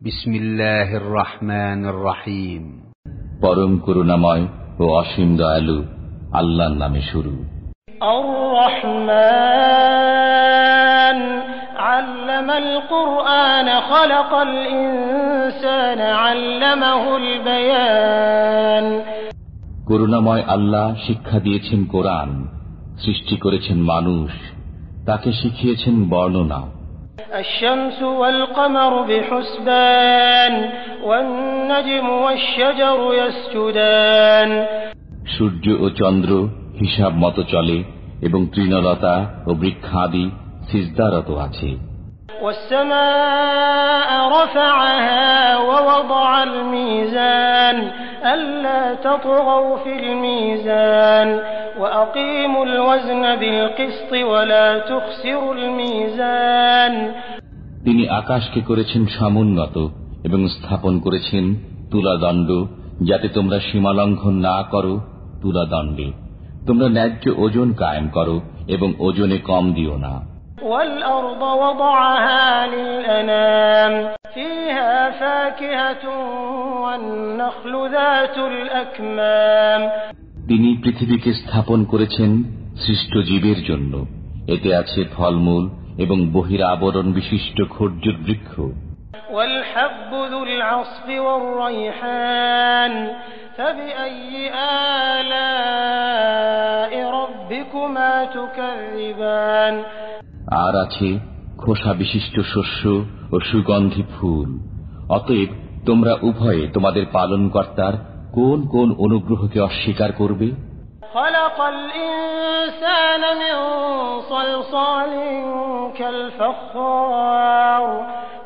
বিসমিল্লাহির রহমানির রহিম। পরম করুণাময় ও অসীম দয়ালু আল্লাহর নামে শুরু। আর রহমান আল্লামাল কুরআন খালাকাল ইনসানা আল্লামাহুল বায়ান। করুণাময় আল্লাহ শিক্ষা দিয়েছেন কোরআন, সৃষ্টি করেছেন মানুষ, তাকে শিখিয়েছেন বর্ণনা। الشمس والقمر بحسبان والنجم والشجر يسجدان। সূর্য ও চন্দ্র হিসাব মতো চলে এবং তৃণলতা ও বৃক্ষাদি সিজদারত আছে। والسماء رفعها ووضع الميزان ألا تطغوا في الميزان وأقيموا الوزن بالقسط ولا تخسروا الميزان। তিনি আকাশকে করেছেন সমুন্নত এবং স্থাপন করেছেন তুলাদণ্ড, যাতে তোমরা সীমালঙ্ঘন না করো। তুলাদণ্ডে তোমরা ন্যায্য ওজন কায়েম করো এবং ওজনে কম দিও না। والأرض وضعها للأنام فيها فاكهة والنخل ذات الأكمام। তিনি পৃথিবীকে স্থাপন করেছেন সৃষ্ট জীবের জন্য, এতে আছে ফলমূল এবং বহির আবরণ বিশিষ্ট খর্জুর বৃক্ষ। والحب ذو العصف والريحان فبأي آلاء ربكما تكذبان। আর আছে খোসা বিশিষ্ট শস্য ও সুগন্ধি ফুল। অতএব তোমরা উভয়ে তোমাদের পালনকর্তার কোন কোন অনুগ্রহকে অস্বীকার করবে? খলাকাল ইনসানা মিন সালসালিন কালফাখার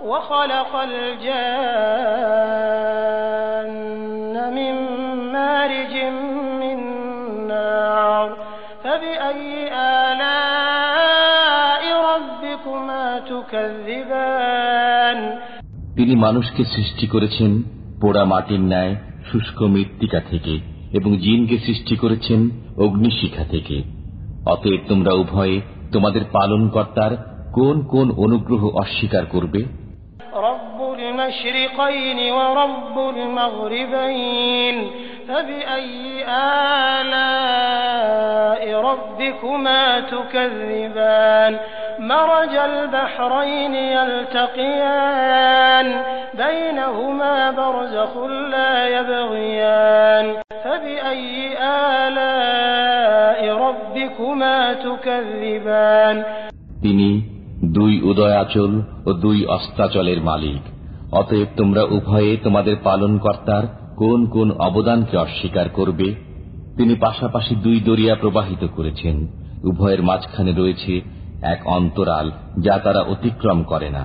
ওয়া খলাকাল জান্না মিন মারিজিন মিন নার ফাবিআইয়ি আলা'i রাব্বিকুমা তুকাযযিবান। তিনি মানুষকে সৃষ্টি করেছেন পোড়া মাটির ন্যায় শুষ্ক মৃত্তিকা থেকে এবং জিনকে সৃষ্টি করেছেন অগ্নিশিখা থেকে। অতএব তোমরা উভয়ে তোমাদের পালনকর্তার কোন কোন অনুগ্রহ অস্বীকার করবে? রব্বুল মাশরিকাইন ওয়া রব্বুল মাগরিবাইন ফাবিআইয়ি আলা'i রাব্বিকুমা তুকাযযিবান। মারাজাল বাহরাইন ইয়ালতাকিয়ান বাইনাহুমা বারযাখুন লা ইয়াবগিয়ান ফাবিআইয়ি আলা'i রাব্বিকুমা তুকাযযিবান। তিনি দুই উদয়াচল ও দুই অস্তাচলের মালিক। অতএব তোমরা উভয়ে তোমাদের পালনকর্তার কোন কোন অবদানকে অস্বীকার করবে? তিনি পাশাপাশি দুই দরিয়া প্রবাহিত করেছেন, উভয়ের মাঝখানে রয়েছে এক অন্তরাল যা তারা অতিক্রম করে না।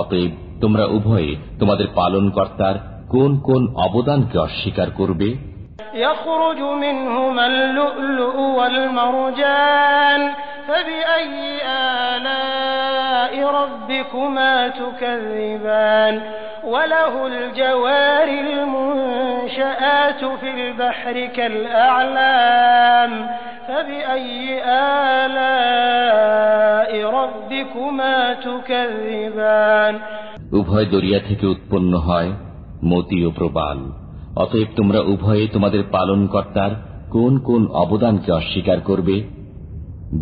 অতএব তোমরা উভয়ে তোমাদের পালনকর্তার কোন কোন অবদানকে অস্বীকার করবে? يخرج منهما اللؤلؤ والمرجان فبأي آلاء ربكما تكذبان وله الجوار المنشآت في البحر كالأعلام فبأي آلاء ربكما تكذبان। উভয় দরিয়া থেকে উৎপন্ন হয় মতি ও প্রবাল। অতএব তোমরা উভয়ে তোমাদের পালনকর্তার কোন কোন অবদানকে অস্বীকার করবে?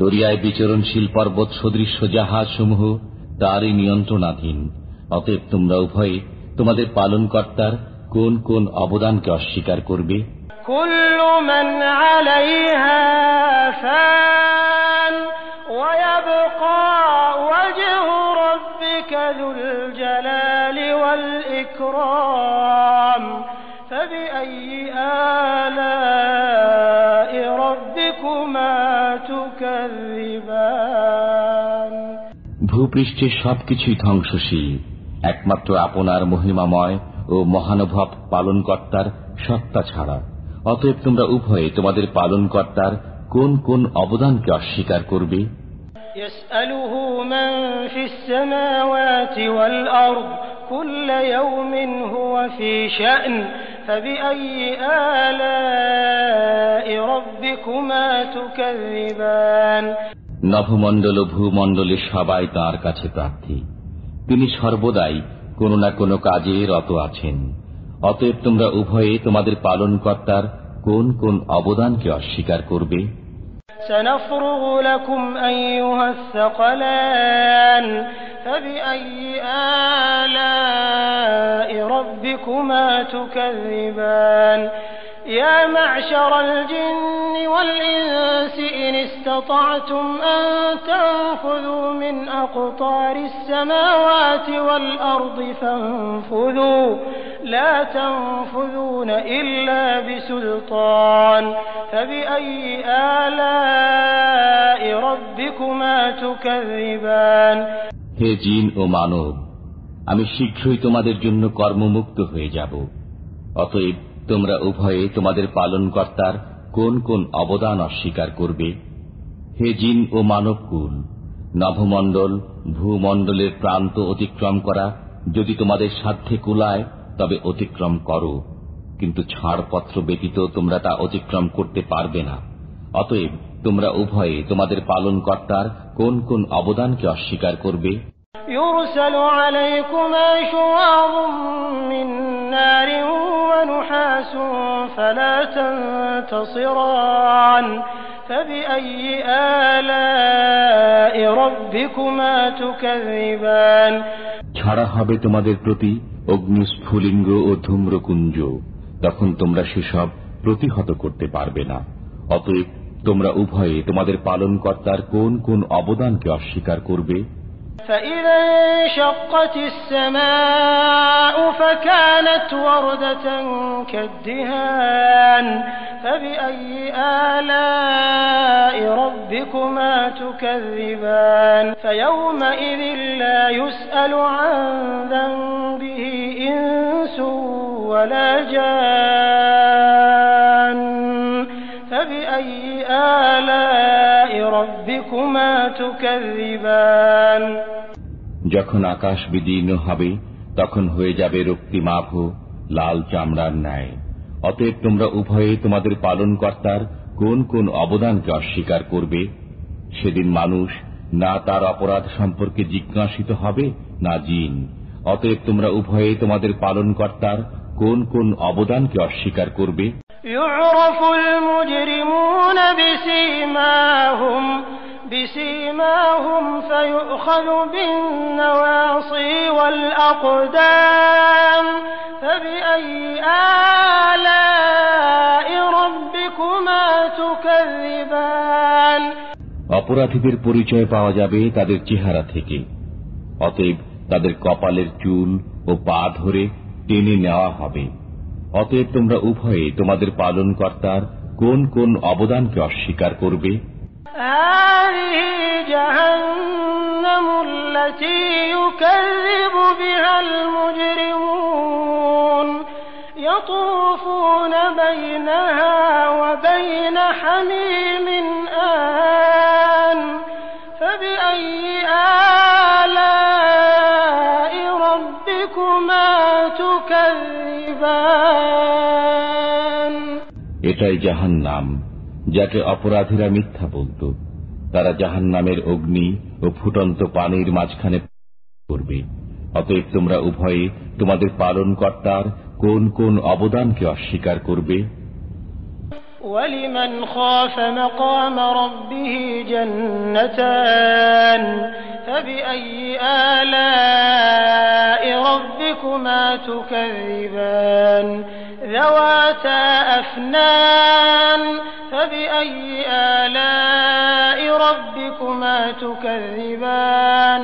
দরিয়ায় বিচরণশীল পর্বত সদৃশ্য জাহাজ সমূহ তারই নিয়ন্ত্রণাধীন। অতএব তোমরা উভয়ে তোমাদের পালনকর্তার কোন কোন অবদানকে অস্বীকার করবে? কুল্লু মান আলাইহা ফান ওয়া ইয়াবকা ওয়াজহু রাব্বিকা যুল জালালি ওয়াল ইকরাম ফাবিআইয়ি আলা'i রাব্বিকুমা তুকাযযিবান। ভূপৃষ্ঠের সবকিছুই ধ্বংসশীল, একমাত্র আপনার মহিমাময় ও মহানুভব পালনকর্তার সত্তা ছাড়া। অতএব তোমরা উভয়ে তোমাদের পালনকর্তার কোন কোন অবদানকে অস্বীকার করবে? ইয়াসআলুহু মান ফিস সামাওয়াতি ওয়াল আরদ কুল্লা ইয়াওমিন হুয়া ফি শা'n ফাবিআইয়ি আলা'i রাব্বিকুমা তুকাযযিবান। নভমণ্ডল ও ভূমণ্ডলের সবাই তাঁর কাছে প্রার্থী। তিনি সর্বদাই কোনো না কোনো কাজে রত আছেন। অতএব তোমরা উভয়ে তোমাদের পালনকর্তার কোন কোন অবদানকে অস্বীকার করবে? سنفرغ لكم أيها الثقلان فبأي آلاء ربكما تكذبان يا معشر الجن والإنس إن استطعتم أن تنفذوا من أقطار السماوات والأرض فانفذوا لا تنفذون إلا بسلطان فبأي آلاء ربكما تكذبان হে জিন ও মানব, আমি শীঘ্রই তোমাদের জন্য কর্মমুক্ত হয়ে যাব। অতএব তোমরা উভয়ে তোমাদের পালনকর্তার কোন কোন অবদান অস্বীকার করবে? হে জিন ও মানবকুল, নভমণ্ডল ভূমণ্ডলের প্রান্ত অতিক্রম করা যদি তোমাদের সাধ্যে কুলায় তবে অতিক্রম করো, কিন্তু ছাড়পত্র ব্যতীত তোমরা তা অতিক্রম করতে পারবে না। অতএব তোমরা উভয়ে তোমাদের পালনকর্তার কোন কোন অবদানকে অস্বীকার করবে? يرسل عليكما شواظ من نار ونحاس فلا تنتصران فبأي آلاء ربكما تكذبان ছাড়া হবে তোমাদের প্রতি অগ্নিস্ফুলিঙ্গ ও ধূম্রকুঞ্জ, তখন তোমরা সেসব প্রতিহত করতে পারবে না। অতএব তোমরা উভয়ে তোমাদের পালনকর্তার কোন কোন অবদানকে অস্বীকার করবে? فإذا انشقت السماء فكانت وردة كالدهان فبأي آلاء ربكما تكذبان فيومئذ لا يسأل عن ذنبه إنس ولا جان فبأي آلاء ربكما تكذبان যখন আকাশ বিদীর্ণ হবে তখন হয়ে যাবে রক্তিমাভ লাল চামড়ার ন্যায়। অতএব তোমরা উভয়ে তোমাদের পালনকর্তার কোন কোন অবদানকে অস্বীকার করবে? সেদিন মানুষ না তার অপরাধ সম্পর্কে জিজ্ঞাসিত হবে না জিন। অতএব তোমরা উভয়ে তোমাদের পালনকর্তার কোন কোন অবদানকে অস্বীকার করবে? يعرف المجرمون بسيماهم فيؤخذ بالنواصي والأقدام فبأي آلاء ربكما تكذبان অপরাধীদের পরিচয় পাওয়া যাবে তাদের চেহারা থেকে। অতএব তাদের কপালের চুল ও পা ধরে টেনে নেওয়া হবে। অতএব তোমরা উভয়ে তোমাদের পালনকর্তার কোন কোন অবদানকে অস্বীকার করবে? هذه جهنم التي يكذب بها المجرمون يطوفون بينها وبين حميم آن فبأي آلاء ربكما تكذبان এটাই জাহান্নাম, যাকে অপরাধীরা মিথ্যা বলত। তারা জাহান্নামের অগ্নি ও ফুটন্ত পানির মাঝখানে করবে। অতএব তোমরা উভয়ে তোমাদের পালনকর্তার কোন কোন অবদানকে অস্বীকার করবে? وَلِمَنْ خَافَ مَقَامَ رَبِّهِ جَنَّتَانِ فَبِأَيِّ آلَاءِ رَبِّكُمَا تُكَذِّبَانِ ذَوَاتَا أَفْنَانٍ فَبِأَيِّ آلَاءِ رَبِّكُمَا تُكَذِّبَانِ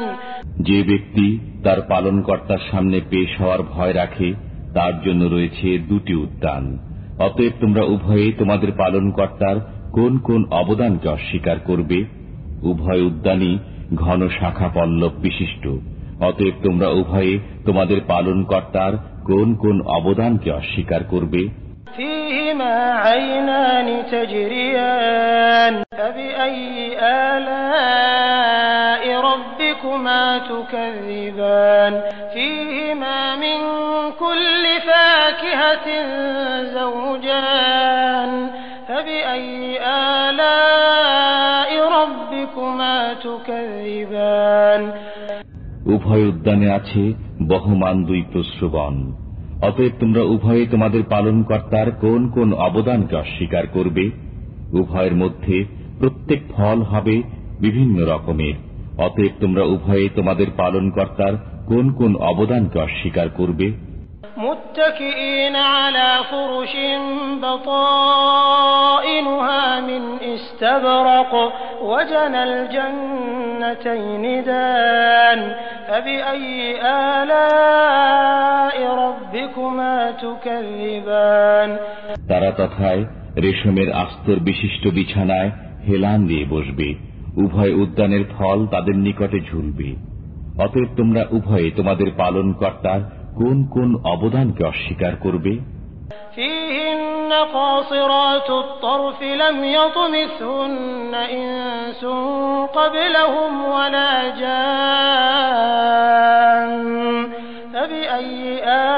যে ব্যক্তি তার পালনকর্তার সামনে পেশ হওয়ার ভয় রাখে তার জন্য রয়েছে দুটি উদ্যান। অতএব তোমরা উভয়ে তোমাদের পালনকর্তার কোন কোন অবদানকে অস্বীকার করবে? উভয় উদ্যানই ঘন শাখা পল্লব বিশিষ্ট। অতএব তোমরা উভয়ে তোমাদের পালনকর্তার কোন কোন অবদানকে অস্বীকার করবে? فيهما عينان تجريان فبأي آلاء ربكما تكذبان فيهما من كل فاكهة زوجان فبأي آلاء ربكما تكذبان উভয় উদ্যানে আছে বহমান দুই প্রশ্রবণ। অতএব তোমরা উভয়ে তোমাদের পালনকর্তার কোন কোন অবদানকে অস্বীকার করবে? উভয়ের মধ্যে প্রত্যেক ফল হবে বিভিন্ন রকমের। অতএব তোমরা উভয়ে তোমাদের পালনকর্তার কোন কোন অবদানকে অস্বীকার করবে? متكئين على فرش بطائنها من استبرق وجنى الجنتين دان فبأي آلاء ربكما تكذبان তারা তথায় রেশমের আস্তর বিশিষ্ট বিছানায় হেলান দিয়ে বসবে, উভয় উদ্যানের ফল তাদের নিকটে ঝুলবে। অতএব তোমরা উভয়ে তোমাদের পালনকর্তার কোন কোন অবদানকে অস্বীকার করবে? فيهن قاصرات الطرف لم يطمثهن إنس قبلهم ولا جان فبأي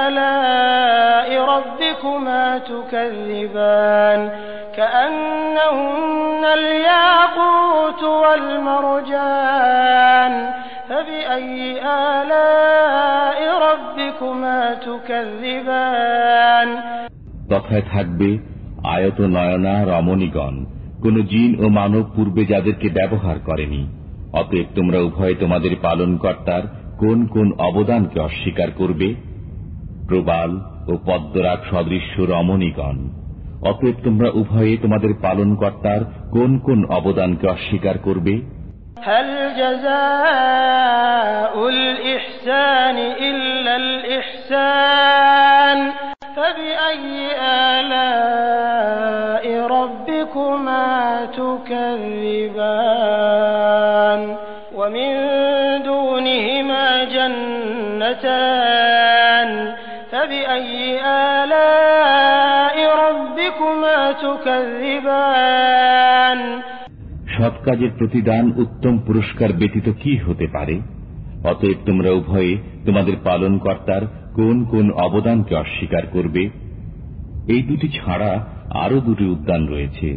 آلاء ربكما تكذبان كأنهن الياقوت والمرجان فبأي آلاء ربكما تكذبان তথায় থাকবে আয়ত নয়না রমণীগণ, কোন জিন ও মানব পূর্বে যাদেরকে ব্যবহার করেনি। অতএব তোমরা উভয়ে তোমাদের পালনকর্তার কোন কোন অবদানকে অস্বীকার করবে? প্রবাল ও পদ্মরাগ সদৃশ্য রমণীগণ। অতএব তোমরা উভয়ে তোমাদের পালনকর্তার কোন কোন অবদানকে অস্বীকার করবে? هل جزاء الإحسان إلا الإحسان فبأي آلاء ربكما تكذبان ومن دونهما جنتان فبأي آلاء ربكما تكذبان সৎ কাজের প্রতিদান উত্তম পুরস্কার ব্যতীত কি হতে পারে? অতএব তোমরা উভয়ে তোমাদের পালনকর্তার কোন কোন অবদানকে অস্বীকার করবে? এই দুটি ছাড়া আরো দুটি উদ্যান রয়েছে।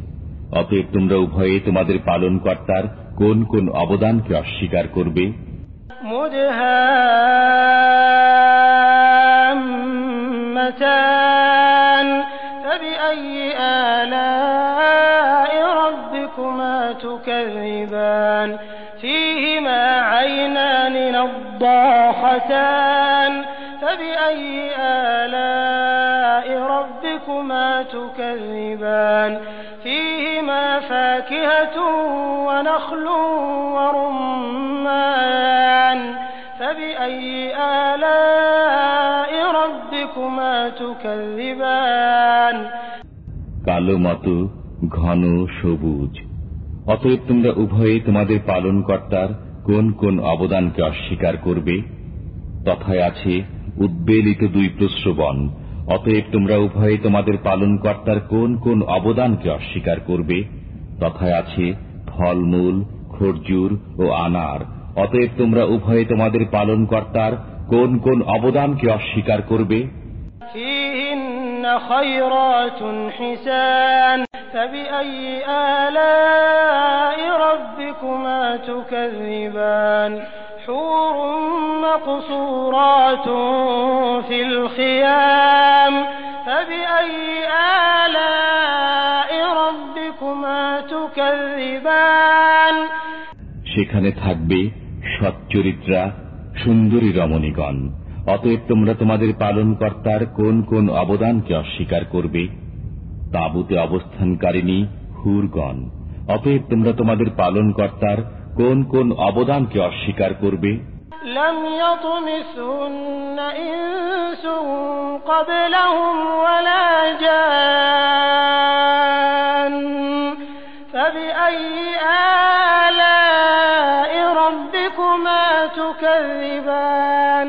অতএব তোমরা উভয়ে তোমাদের পালনকর্তার কোন কোন অবদানকে অস্বীকার করবে? মুদহাম্মাতান فبأي آلاء ربكما تكذبان فيهما عينان نضاختان فبأي آلاء ربكما تكذبان فيهما فاكهة ونخل ورمان فبأي آلاء ربكما تكذبان কালো মতো ঘন সবুজ। অতএব তোমরা উভয়ে তোমাদের পালনকর্তার কোন কোন অবদানকে অস্বীকার করবে? তথায় আছে উদ্বেলিত দুই প্রশ্রবণ। অতএব তোমরা উভয়ে তোমাদের পালনকর্তার কোন কোন অবদানকে অস্বীকার করবে? তথায় আছে ফলমূল, খরজুর ও আনার। অতএব তোমরা উভয়ে তোমাদের পালনকর্তার কোন কোন অবদানকে অস্বীকার করবে? خيرات حسان فبأي آلاء ربكما تكذبان حور مقصورات في الخيام فبأي آلاء ربكما تكذبان সেখানে থাকবে সচ্চরিত্রা সুন্দরী রমণীগণ। অতএব তোমরা তোমাদের পালনকর্তার কোন কোন অবদানকে অস্বীকার করবে? তাঁবুতে অবস্থানকারিণী হুরগণ। অতএব তোমরা তোমাদের পালনকর্তার কোন কোন অবদানকে অস্বীকার করবে? لم يطمثهن إنس قبلهم ولا جان فبأي آلاء ربكما تكذبان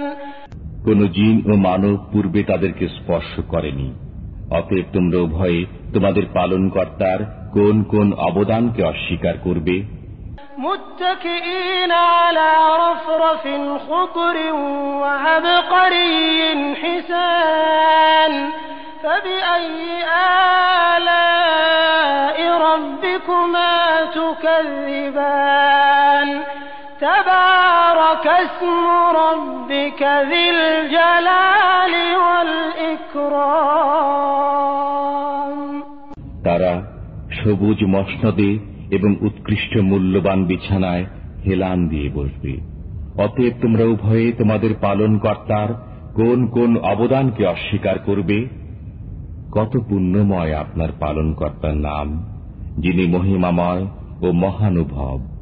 কোন জিন ও মানব পূর্বে তাদেরকে স্পর্শ করেনি। অতএব তোমরা উভয়ে তোমাদের পালনকর্তার কোন কোন অবদানকে অস্বীকার করবে? মুত্তাকিইন আলা রাফরাফিন খুদরিন ওয়া আবকারিয়্যিন হিসান ফাবিআইয়ি আলা'i রাব্বিকুমা তুকাযযিবান তাবারাকা اسم ربك ذي الجلال والإكرام তারা সবুজ মসনদে এবং উৎকৃষ্ট মূল্যবান বিছানায় হেলান দিয়ে বসবে। অতএব তোমরা উভয়ে তোমাদের পালনকর্তার কোন কোন অবদানকে অস্বীকার করবে? কত পুণ্যময় আপনার পালনকর্তার নাম, যিনি মহিমাময় ও মহানুভব।